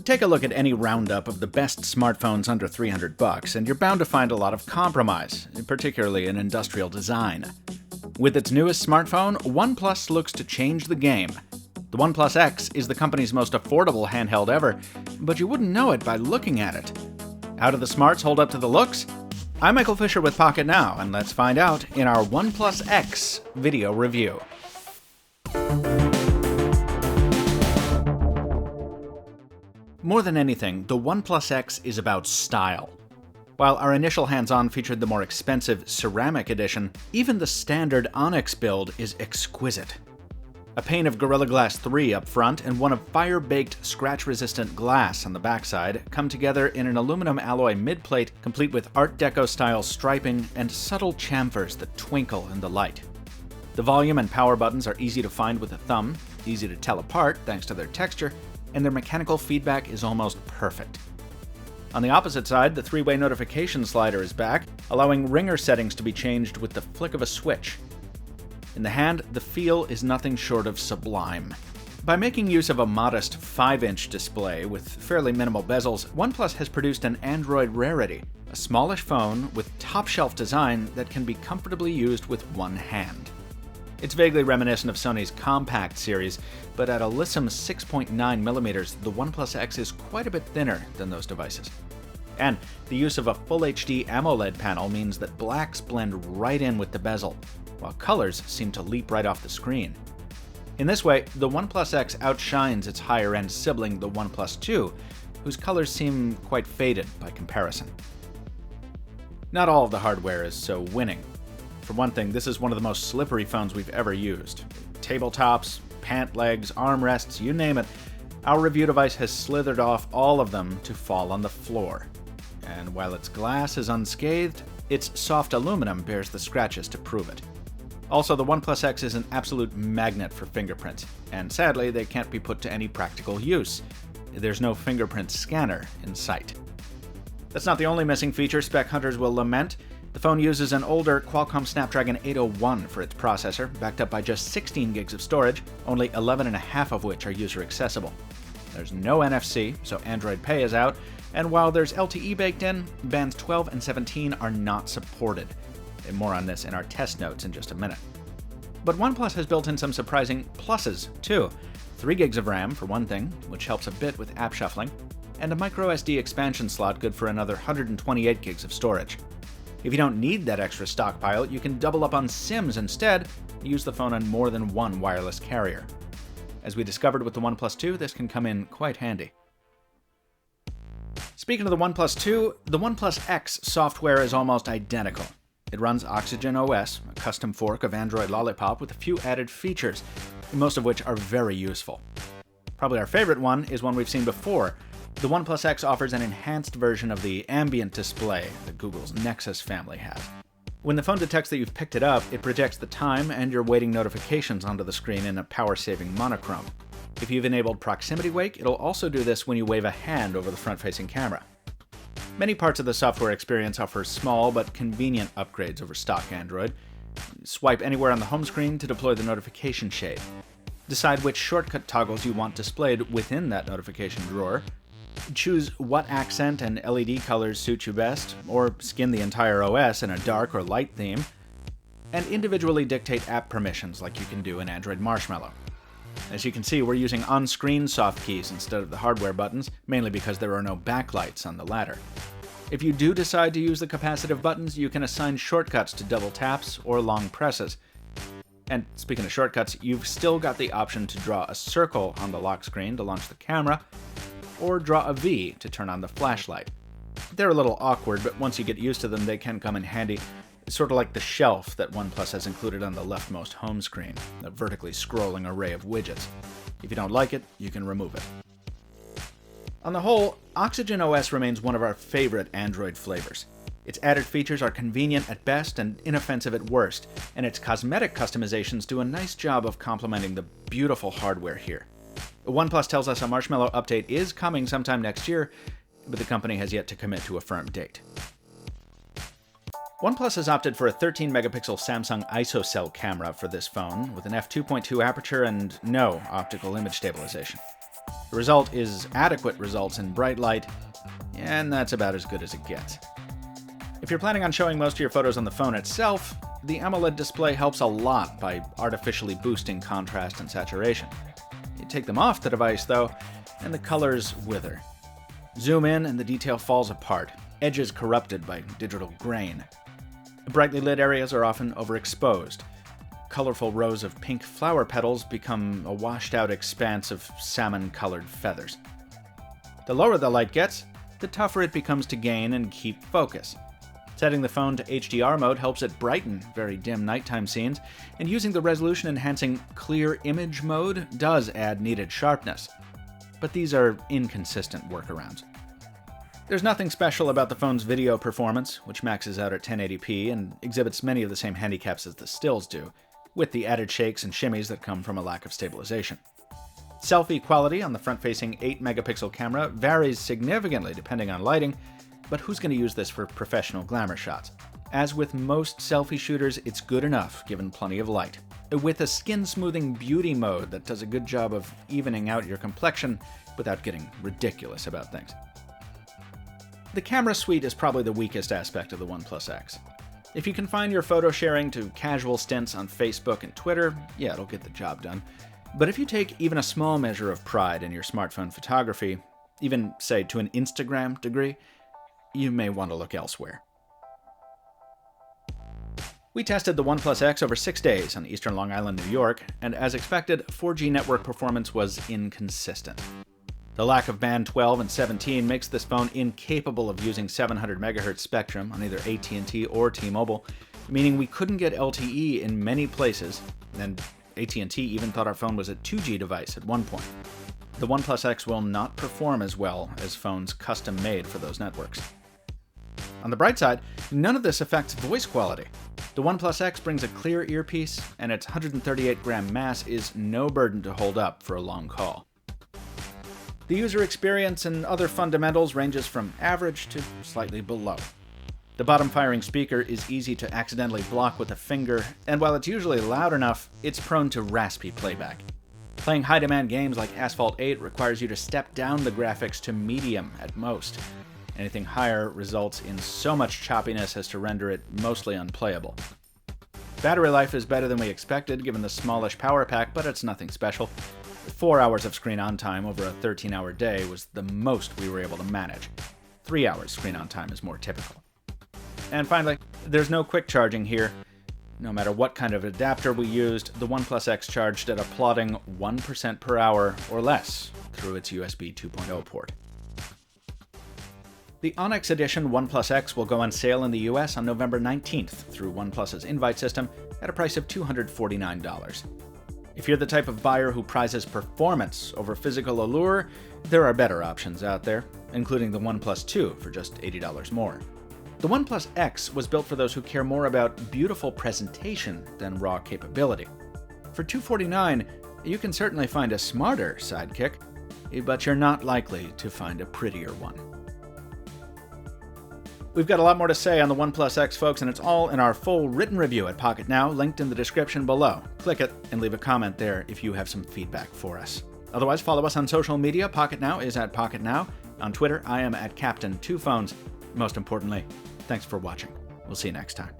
Take a look at any roundup of the best smartphones under $300 and you're bound to find a lot of compromise, particularly in industrial design. With its newest smartphone, OnePlus looks to change the game. The OnePlus X is the company's most affordable handheld ever, but you wouldn't know it by looking at it. How do the smarts hold up to the looks? I'm Michael Fisher with Pocketnow, and let's find out in our OnePlus X video review. More than anything, the OnePlus X is about style. While our initial hands-on featured the more expensive ceramic edition, even the standard Onyx build is exquisite. A pane of Gorilla Glass 3 up front and one of fire-baked, scratch-resistant glass on the backside come together in an aluminum alloy midplate complete with Art Deco-style striping and subtle chamfers that twinkle in the light. The volume and power buttons are easy to find with a thumb, easy to tell apart thanks to their texture, and their mechanical feedback is almost perfect. On the opposite side, the three-way notification slider is back, allowing ringer settings to be changed with the flick of a switch. In the hand, the feel is nothing short of sublime. By making use of a modest 5-inch display with fairly minimal bezels, OnePlus has produced an Android rarity, a smallish phone with top-shelf design that can be comfortably used with one hand. It's vaguely reminiscent of Sony's Compact series, but at a lissome 6.9mm, the OnePlus X is quite a bit thinner than those devices. And the use of a Full HD AMOLED panel means that blacks blend right in with the bezel, while colors seem to leap right off the screen. In this way, the OnePlus X outshines its higher-end sibling, the OnePlus 2, whose colors seem quite faded by comparison. Not all of the hardware is so winning. For one thing, this is one of the most slippery phones we've ever used. Tabletops, pant legs, armrests, you name it, our review device has slithered off all of them to fall on the floor. And while its glass is unscathed, its soft aluminum bears the scratches to prove it. Also, the OnePlus X is an absolute magnet for fingerprints, and sadly, they can't be put to any practical use. There's no fingerprint scanner in sight. That's not the only missing feature spec hunters will lament. The phone uses an older Qualcomm Snapdragon 801 for its processor, backed up by just 16 gigs of storage, only 11.5 of which are user accessible. There's no NFC, so Android Pay is out, and while there's LTE baked in, bands 12 and 17 are not supported. And more on this in our test notes in just a minute. But OnePlus has built in some surprising pluses, too. 3 gigs of RAM, for one thing, which helps a bit with app shuffling, and a microSD expansion slot good for another 128 gigs of storage. If you don't need that extra stockpile, you can double up on SIMs instead, and use the phone on more than one wireless carrier. As we discovered with the OnePlus 2, this can come in quite handy. Speaking of the OnePlus 2, the OnePlus X software is almost identical. It runs Oxygen OS, a custom fork of Android Lollipop with a few added features, most of which are very useful. Probably our favorite one is one we've seen before. The OnePlus X offers an enhanced version of the ambient display that Google's Nexus family has. When the phone detects that you've picked it up, it projects the time and your waiting notifications onto the screen in a power-saving monochrome. If you've enabled Proximity Wake, it'll also do this when you wave a hand over the front-facing camera. Many parts of the software experience offer small but convenient upgrades over stock Android. Swipe anywhere on the home screen to deploy the notification shade. Decide which shortcut toggles you want displayed within that notification drawer. Choose what accent and LED colors suit you best, or skin the entire OS in a dark or light theme, and individually dictate app permissions like you can do in Android Marshmallow. As you can see, we're using on-screen soft keys instead of the hardware buttons, mainly because there are no backlights on the latter. If you do decide to use the capacitive buttons, you can assign shortcuts to double taps or long presses. And speaking of shortcuts, you've still got the option to draw a circle on the lock screen to launch the camera, or draw a V to turn on the flashlight. They're a little awkward, but once you get used to them, they can come in handy, sort of like the shelf that OnePlus has included on the leftmost home screen, a vertically scrolling array of widgets. If you don't like it, you can remove it. On the whole, Oxygen OS remains one of our favorite Android flavors. Its added features are convenient at best and inoffensive at worst, and its cosmetic customizations do a nice job of complementing the beautiful hardware here. OnePlus tells us a Marshmallow update is coming sometime next year, but the company has yet to commit to a firm date. OnePlus has opted for a 13-megapixel Samsung ISOCELL camera for this phone, with an f2.2 aperture and no optical image stabilization. The result is adequate results in bright light, and that's about as good as it gets. If you're planning on showing most of your photos on the phone itself, the AMOLED display helps a lot by artificially boosting contrast and saturation. You take them off the device, though, and the colors wither. Zoom in and the detail falls apart, edges corrupted by digital grain. Brightly lit areas are often overexposed. Colorful rows of pink flower petals become a washed-out expanse of salmon-colored feathers. The lower the light gets, the tougher it becomes to gain and keep focus. Setting the phone to HDR mode helps it brighten very dim nighttime scenes, and using the resolution-enhancing clear image mode does add needed sharpness. But these are inconsistent workarounds. There's nothing special about the phone's video performance, which maxes out at 1080p and exhibits many of the same handicaps as the stills do, with the added shakes and shimmies that come from a lack of stabilization. Selfie quality on the front-facing 8-megapixel camera varies significantly depending on lighting, but who's going to use this for professional glamour shots? As with most selfie shooters, it's good enough given plenty of light, with a skin-smoothing beauty mode that does a good job of evening out your complexion without getting ridiculous about things. The camera suite is probably the weakest aspect of the OnePlus X. If you confine your photo sharing to casual stints on Facebook and Twitter, yeah, it'll get the job done. But if you take even a small measure of pride in your smartphone photography, even, say, to an Instagram degree, you may want to look elsewhere. We tested the OnePlus X over 6 days on eastern Long Island, New York, and as expected, 4G network performance was inconsistent. The lack of band 12 and 17 makes this phone incapable of using 700 MHz spectrum on either AT&T or T-Mobile, meaning we couldn't get LTE in many places, and AT&T even thought our phone was a 2G device at one point. The OnePlus X will not perform as well as phones custom-made for those networks. On the bright side, none of this affects voice quality. The OnePlus X brings a clear earpiece, and its 138-gram mass is no burden to hold up for a long call. The user experience and other fundamentals ranges from average to slightly below. The bottom-firing speaker is easy to accidentally block with a finger, and while it's usually loud enough, it's prone to raspy playback. Playing high-demand games like Asphalt 8 requires you to step down the graphics to medium at most. Anything higher results in so much choppiness as to render it mostly unplayable. Battery life is better than we expected given the smallish power pack, but it's nothing special. 4 hours of screen-on time over a 13-hour day was the most we were able to manage. 3 hours screen-on time is more typical. And finally, there's no quick charging here. No matter what kind of adapter we used, the OnePlus X charged at a plodding 1% per hour or less through its USB 2.0 port. The Onyx Edition OnePlus X will go on sale in the US on November 19th through OnePlus's invite system at a price of $249. If you're the type of buyer who prizes performance over physical allure, there are better options out there, including the OnePlus 2 for just $80 more. The OnePlus X was built for those who care more about beautiful presentation than raw capability. For $249, you can certainly find a smarter sidekick, but you're not likely to find a prettier one. We've got a lot more to say on the OnePlus X, folks, and it's all in our full written review at Pocketnow, linked in the description below. Click it and leave a comment there if you have some feedback for us. Otherwise, follow us on social media. Pocketnow is at Pocketnow. On Twitter, I am at Captain2Phones. Most importantly, thanks for watching. We'll see you next time.